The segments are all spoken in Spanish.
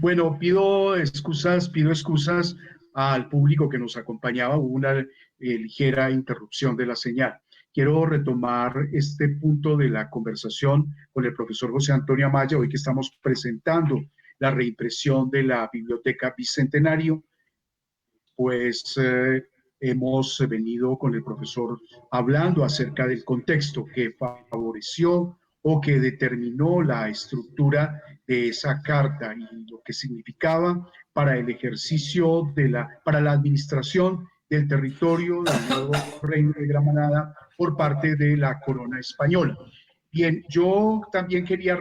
Bueno, pido excusas al público que nos acompañaba. Hubo una ligera interrupción de la señal. Quiero retomar este punto de la conversación con el profesor José Antonio Amaya, hoy que estamos presentando la reimpresión de la Biblioteca Bicentenario. Pues hemos venido con el profesor hablando acerca del contexto que favoreció o que determinó la estructura de esa carta y lo que significaba para el ejercicio para la administración del territorio del nuevo Reino de Granada por parte de la corona española. Bien, yo también quería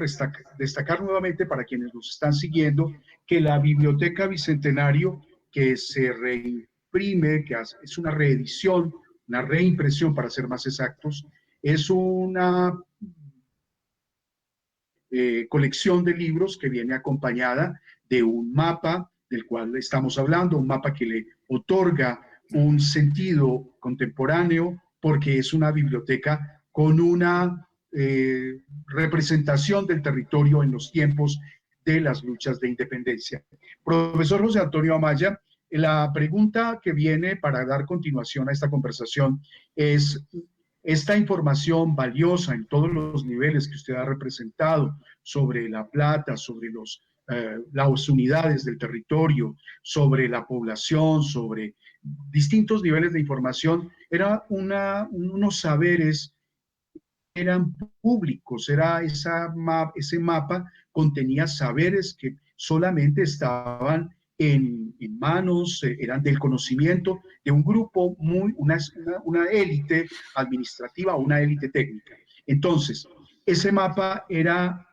destacar nuevamente para quienes nos están siguiendo que la Biblioteca Bicentenario que se reimprime, es una reedición, una reimpresión para ser más exactos, es una colección de libros que viene acompañada de un mapa del cual estamos hablando, un mapa que le otorga un sentido contemporáneo porque es una biblioteca con una representación del territorio en los tiempos de las luchas de independencia. Profesor José Antonio Amaya, la pregunta que viene para dar continuación a esta conversación es: esta información valiosa en todos los niveles que usted ha representado sobre La Plata, sobre las unidades del territorio, sobre la población, sobre distintos niveles de información, era unos saberes eran públicos, ese mapa contenía saberes que solamente estaban en manos, eran del conocimiento de un grupo, una élite administrativa, una élite técnica. Entonces, ese mapa era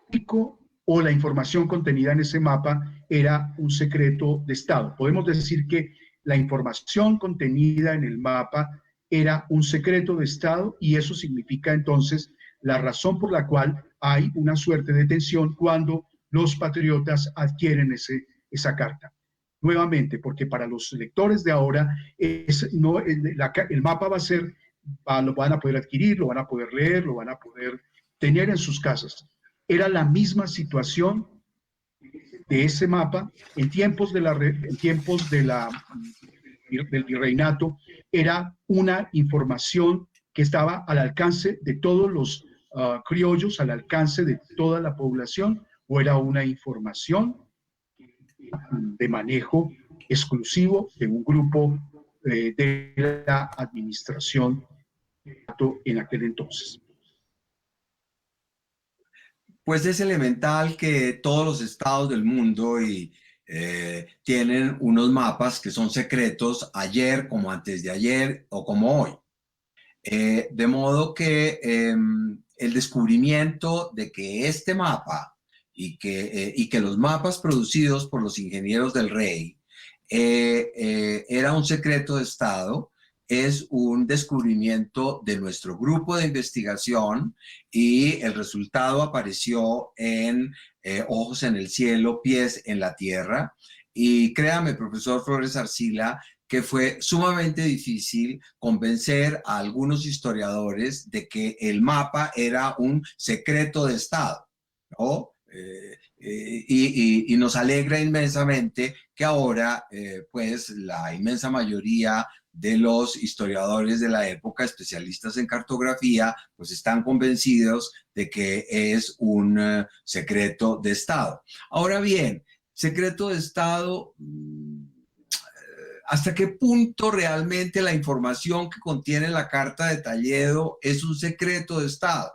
público o la información contenida en ese mapa era un secreto de Estado. Podemos decir que la información contenida en el mapa era un secreto de Estado y eso significa entonces la razón por la cual hay una suerte de tensión cuando los patriotas adquieren esa carta. Nuevamente, porque para los lectores de ahora el mapa lo van a poder adquirir, lo van a poder leer, lo van a poder tener en sus casas. Era la misma situación de ese mapa en tiempos del virreinato. Era una información que estaba al alcance de todos los criollos, al alcance de toda la población, o era una información de manejo exclusivo de un grupo de la administración en aquel entonces. Pues es elemental que todos los estados del mundo tienen unos mapas que son secretos ayer, como antes de ayer o como hoy. De modo que el descubrimiento de que este mapa y que los mapas producidos por los ingenieros del rey era un secreto de Estado es un descubrimiento de nuestro grupo de investigación y el resultado apareció en Ojos en el cielo, pies en la tierra. Y créame, profesor Flores Arcila, que fue sumamente difícil convencer a algunos historiadores de que el mapa era un secreto de Estado, ¿no? Y nos alegra inmensamente que ahora, pues, la inmensa mayoría de los historiadores de la época, especialistas en cartografía, pues están convencidos de que es un secreto de Estado. Ahora bien, secreto de Estado, ¿hasta qué punto realmente la información que contiene la Carta de Talledo es un secreto de Estado?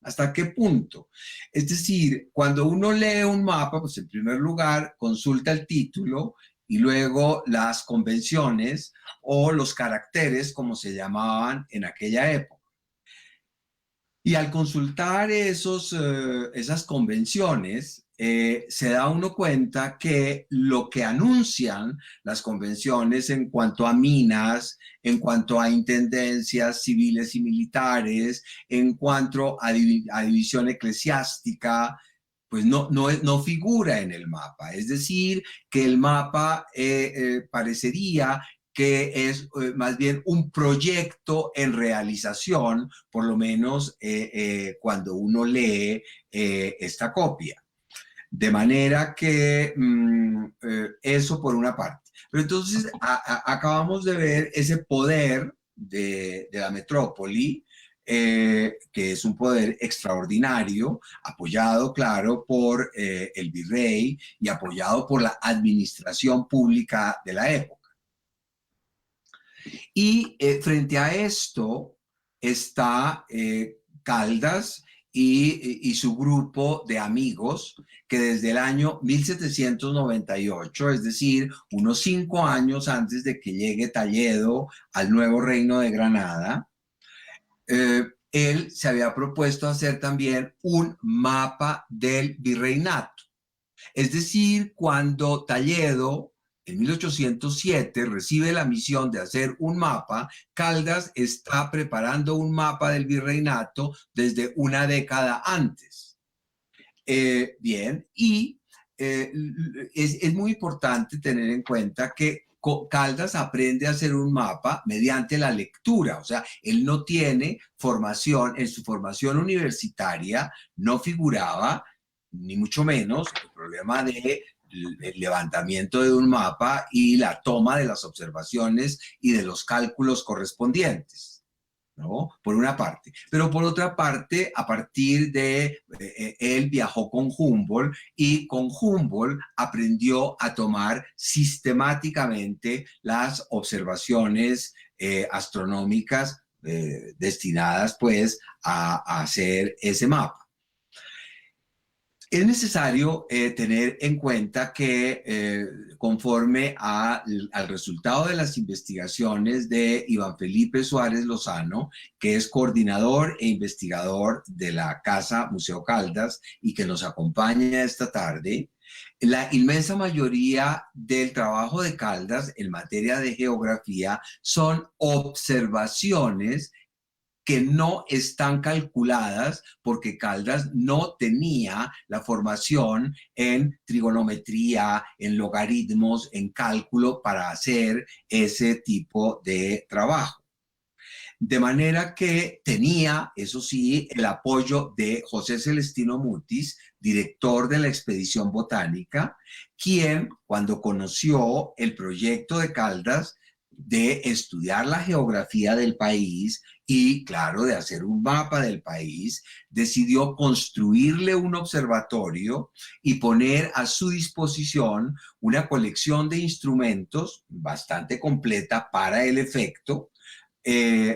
¿Hasta qué punto? Es decir, cuando uno lee un mapa, pues en primer lugar consulta el título y luego las convenciones o los caracteres, como se llamaban en aquella época. Y al consultar esas convenciones, se da uno cuenta que lo que anuncian las convenciones en cuanto a minas, en cuanto a intendencias civiles y militares, en cuanto a división eclesiástica, pues no figura en el mapa. Es decir, que el mapa parecería que es más bien un proyecto en realización, por lo menos cuando uno lee esta copia. De manera que eso por una parte. Pero entonces acabamos de ver ese poder de la metrópoli, que es un poder extraordinario, apoyado, claro, por el virrey y apoyado por la administración pública de la época. Y frente a esto está Caldas y su grupo de amigos que desde el año 1798, es decir, unos 5 años antes de que llegue Talledo al nuevo reino de Granada, él se había propuesto hacer también un mapa del virreinato. Es decir, cuando Talledo en 1807 recibe la misión de hacer un mapa, Caldas está preparando un mapa del virreinato desde una década antes. Bien, y es muy importante tener en cuenta que Caldas aprende a hacer un mapa mediante la lectura, o sea, él no tiene formación, en su formación universitaria no figuraba, ni mucho menos, el problema de el levantamiento de un mapa y la toma de las observaciones y de los cálculos correspondientes, ¿no? Por una parte. Pero por otra parte, a partir de él viajó con Humboldt y con Humboldt aprendió a tomar sistemáticamente las observaciones astronómicas destinadas pues a hacer ese mapa. Es necesario tener en cuenta que conforme al resultado de las investigaciones de Iván Felipe Suárez Lozano, que es coordinador e investigador de la Casa Museo Caldas y que nos acompaña esta tarde, la inmensa mayoría del trabajo de Caldas en materia de geografía son observaciones que no están calculadas porque Caldas no tenía la formación en trigonometría, en logaritmos, en cálculo para hacer ese tipo de trabajo. De manera que tenía, eso sí, el apoyo de José Celestino Mutis, director de la expedición botánica, quien, cuando conoció el proyecto de Caldas de estudiar la geografía del país y, claro, de hacer un mapa del país, decidió construirle un observatorio y poner a su disposición una colección de instrumentos bastante completa para el efecto,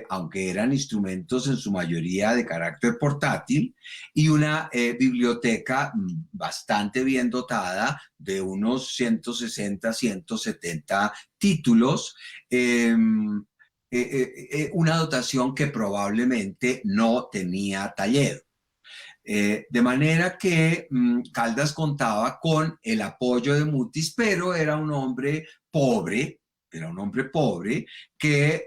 aunque eran instrumentos en su mayoría de carácter portátil, y una biblioteca bastante bien dotada de unos 160, 170 títulos, una dotación que probablemente no tenía Talledo. De manera que Caldas contaba con el apoyo de Mutis, pero era un hombre pobre, que,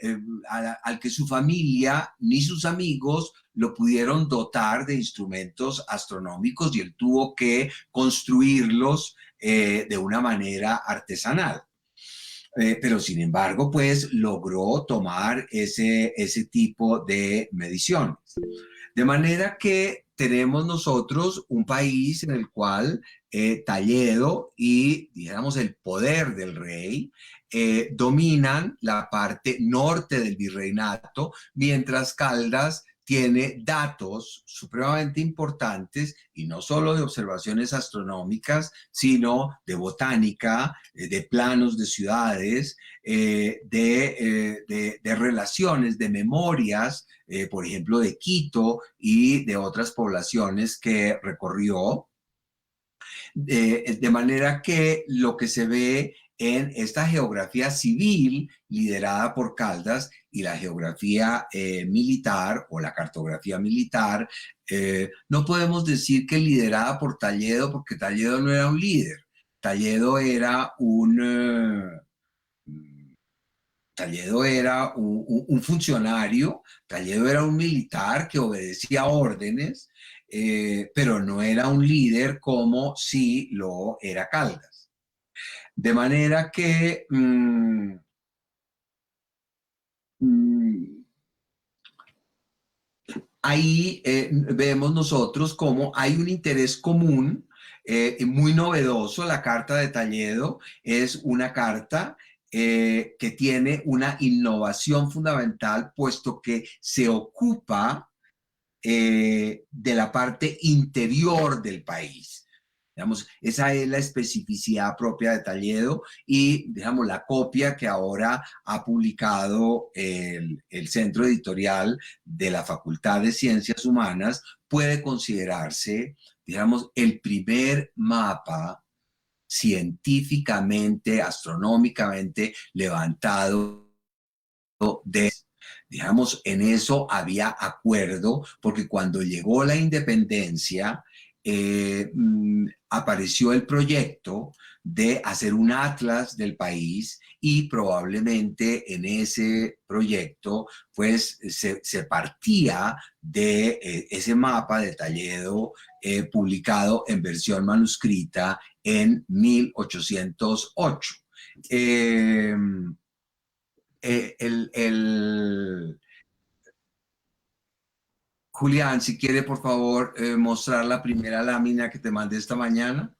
al que su familia ni sus amigos lo pudieron dotar de instrumentos astronómicos y él tuvo que construirlos de una manera artesanal. Pero sin embargo, pues logró tomar ese tipo de mediciones. De manera que tenemos nosotros un país en el cual Talledo y, dijéramos, el poder del rey dominan la parte norte del virreinato, mientras Caldas tiene datos supremamente importantes, y no solo de observaciones astronómicas, sino de botánica, de planos de ciudades, de relaciones, de memorias, por ejemplo, de Quito y de otras poblaciones que recorrió. De manera que lo que se ve en esta geografía civil liderada por Caldas y la geografía militar o la cartografía militar, no podemos decir que liderada por Talledo, porque Talledo no era un líder. Talledo era un funcionario, Talledo era un militar que obedecía órdenes, pero no era un líder como sí lo era Caldas. De manera que ahí vemos nosotros cómo hay un interés común muy novedoso. La carta de Talledo es una carta que tiene una innovación fundamental, puesto que se ocupa de la parte interior del país. Digamos, esa es la especificidad propia de Talledo y, digamos, la copia que ahora ha publicado el Centro Editorial de la Facultad de Ciencias Humanas puede considerarse, digamos, el primer mapa científicamente, astronómicamente levantado de... Digamos, en eso había acuerdo, porque cuando llegó la independencia, apareció el proyecto de hacer un atlas del país y probablemente en ese proyecto pues se partía de ese mapa de Talledo publicado en versión manuscrita en 1808. Julián, si quiere, por favor, mostrar la primera lámina que te mandé esta mañana.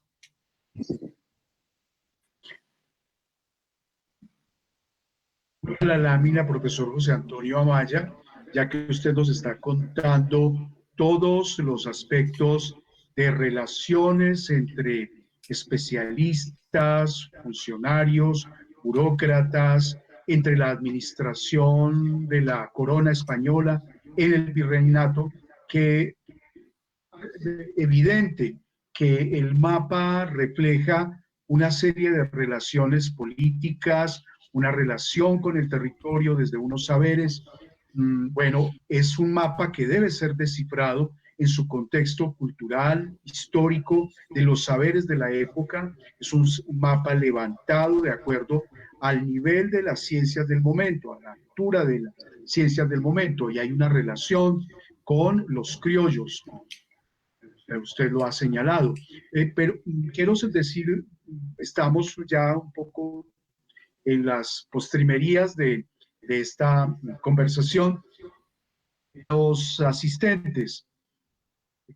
La lámina, profesor José Antonio Amaya, ya que usted nos está contando todos los aspectos de relaciones entre especialistas, funcionarios, burócratas, entre la administración de la corona española en el virreinato, que evidente que el mapa refleja una serie de relaciones políticas, una relación con el territorio desde unos saberes. Bueno, es un mapa que debe ser descifrado en su contexto cultural, histórico, de los saberes de la época. Es un mapa levantado de acuerdo al nivel de las ciencias del momento, a la altura de las ciencias del momento, y hay una relación con los criollos. Usted lo ha señalado. Pero quiero decir, estamos ya un poco en las postrimerías de esta conversación. Los asistentes,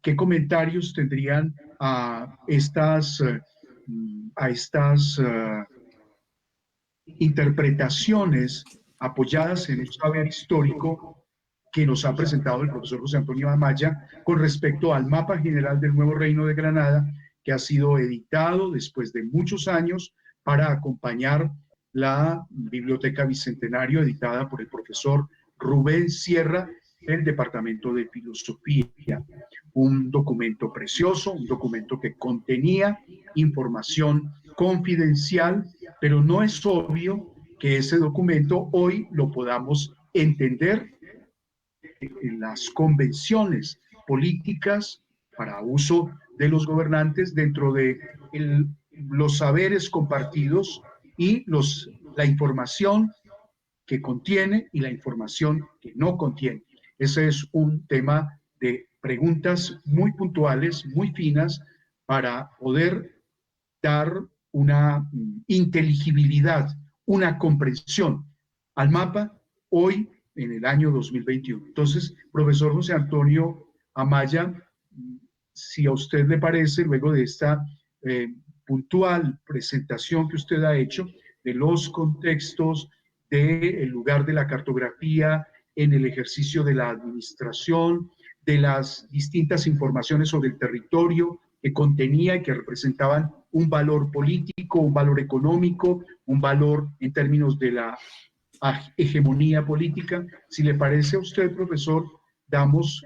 ¿qué comentarios tendrían a estas interpretaciones apoyadas en un saber histórico que nos ha presentado el profesor José Antonio Amaya con respecto al mapa general del nuevo Reino de Granada, que ha sido editado después de muchos años para acompañar la Biblioteca Bicentenario, editada por el profesor Rubén Sierra del Departamento de Filosofía? Un documento precioso, un documento que contenía información confidencial, pero no es obvio que ese documento hoy lo podamos entender en las convenciones políticas para uso de los gobernantes dentro de los saberes compartidos y la información que contiene y la información que no contiene. Ese es un tema de preguntas muy puntuales, muy finas, para poder dar una inteligibilidad, una comprensión al mapa hoy en el año 2021. Entonces, profesor José Antonio Amaya, si a usted le parece, luego de esta puntual presentación que usted ha hecho de los contextos del lugar de la cartografía en el ejercicio de la administración, de las distintas informaciones sobre el territorio que contenía y que representaban un valor político, un valor económico, un valor en términos de la hegemonía política. Si le parece a usted, profesor, damos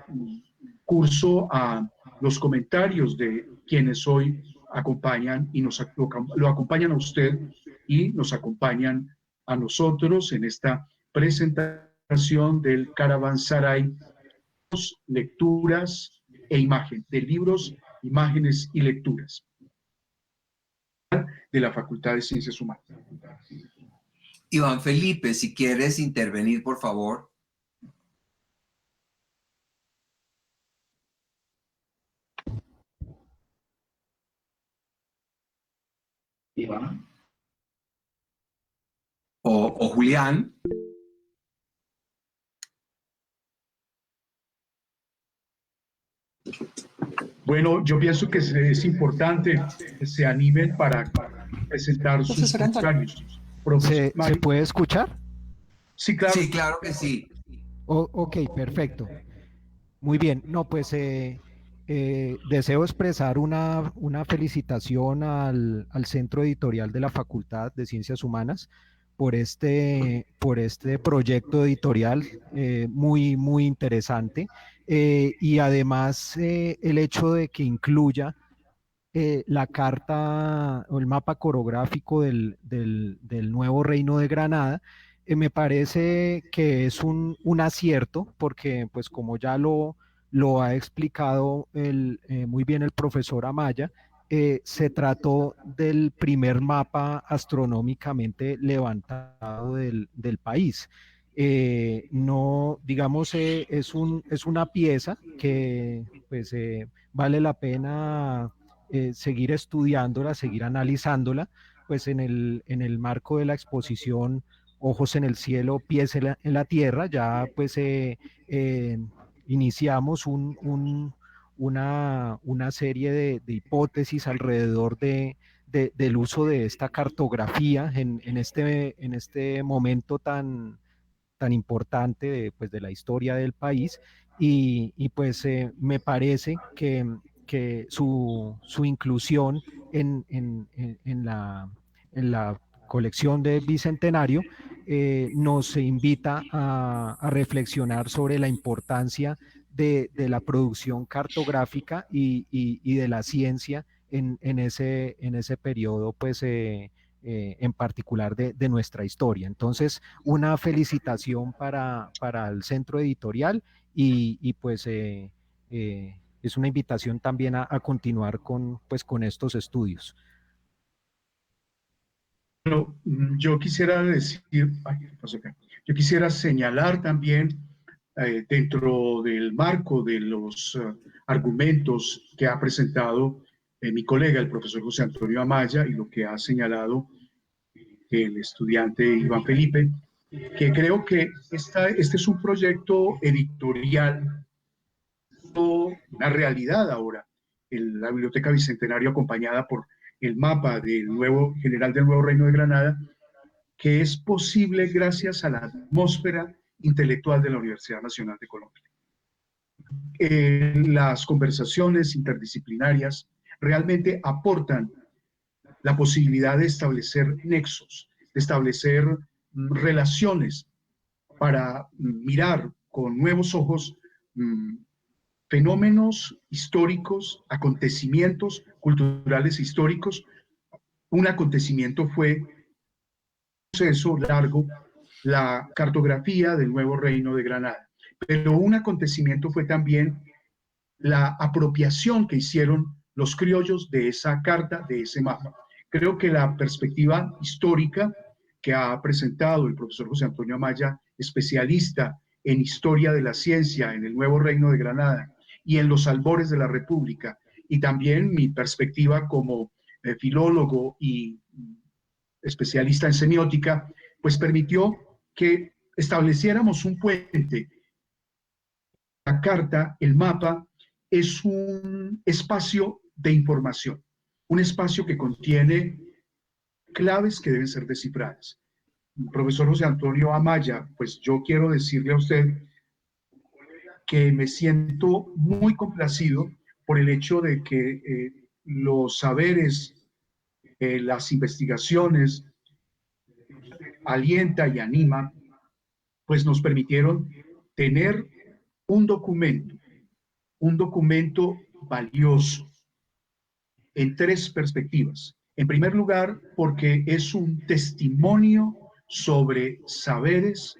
curso a los comentarios de quienes hoy acompañan y lo acompañan a usted y nos acompañan a nosotros en esta presentación del Caravanserai, lecturas e imagen, de libros, imágenes y lecturas de la Facultad de Ciencias Humanas. Iván Felipe, si quieres intervenir, por favor. Iván. O Julián. Bueno. Bueno, yo pienso que es importante que se animen para presentar sus Profesor Antonio. comentarios. Profesor ¿Se Mario. puede escuchar? Sí, claro. Sí, claro que sí. Ok, perfecto. Muy bien. No, pues deseo expresar una felicitación al Centro Editorial de la Facultad de Ciencias Humanas por este proyecto editorial muy, muy interesante. Y además el hecho de que incluya la carta o el mapa corográfico del nuevo Reino de Granada, me parece que es un acierto, porque pues como ya lo ha explicado muy bien el profesor Amaya, se trató del primer mapa astronómicamente levantado del país. No, digamos, es una pieza que pues vale la pena seguir estudiándola, seguir analizándola, pues en el marco de la exposición Ojos en el cielo, pies en la tierra, ya pues eh, iniciamos una serie de hipótesis alrededor del uso de esta cartografía en este momento tan importante pues, de la historia del país y pues me parece que su inclusión en la colección del Bicentenario nos invita a reflexionar sobre la importancia de la producción cartográfica y de la ciencia en ese periodo, pues en particular de nuestra historia. Entonces, una felicitación para el centro editorial pues es una invitación también a continuar pues, con estos estudios. Bueno, yo quisiera decir, ay, ¿qué pasó acá? Yo quisiera señalar también dentro del marco de los argumentos que ha presentado mi colega, el profesor José Antonio Amaya, y lo que ha señalado el estudiante Iván Felipe, que creo que este es un proyecto editorial, una realidad ahora. La Biblioteca Bicentenario, acompañada por el mapa del nuevo general del Nuevo Reino de Granada, que es posible gracias a la atmósfera intelectual de la Universidad Nacional de Colombia. Las conversaciones interdisciplinarias realmente aportan la posibilidad de establecer nexos, de establecer relaciones para mirar con nuevos ojos fenómenos históricos, acontecimientos culturales históricos. Un acontecimiento fue un proceso largo, la cartografía del nuevo Reino de Granada, pero un acontecimiento fue también la apropiación que hicieron los criollos de esa carta, de ese mapa. Creo que la perspectiva histórica que ha presentado el profesor José Antonio Amaya, especialista en historia de la ciencia en el nuevo Reino de Granada y en los albores de la República, y también mi perspectiva como filólogo y especialista en semiótica, pues permitió que estableciéramos un puente. La carta, el mapa, es un espacio de información, un espacio que contiene claves que deben ser descifradas. Profesor José Antonio Amaya, pues yo quiero decirle a usted que me siento muy complacido por el hecho de que los saberes, las investigaciones, alienta y anima, pues nos permitieron tener un documento valioso en tres perspectivas. En primer lugar, porque es un testimonio sobre saberes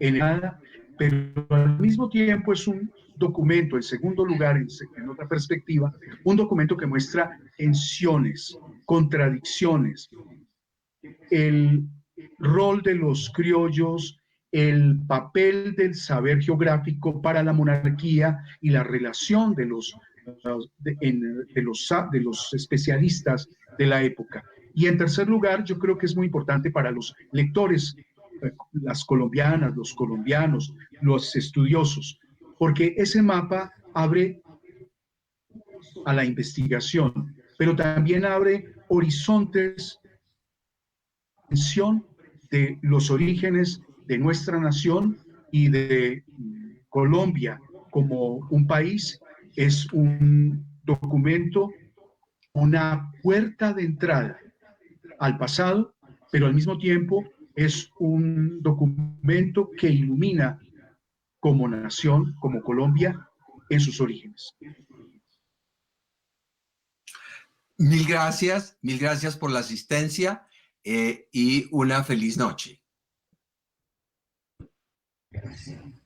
en nada, pero al mismo tiempo es un documento, en segundo lugar, en otra perspectiva, un documento que muestra tensiones, contradicciones, el rol de los criollos, el papel del saber geográfico para la monarquía y la relación de los especialistas de la época. Y en tercer lugar, yo creo que es muy importante para los lectores, las colombianas, los colombianos, los estudiosos, porque ese mapa abre a la investigación, pero también abre horizontes de los orígenes de nuestra nación y de Colombia como un país. Es un documento, una puerta de entrada al pasado, pero al mismo tiempo es un documento que ilumina como nación, como Colombia, en sus orígenes. Mil gracias por la asistencia y una feliz noche. Gracias.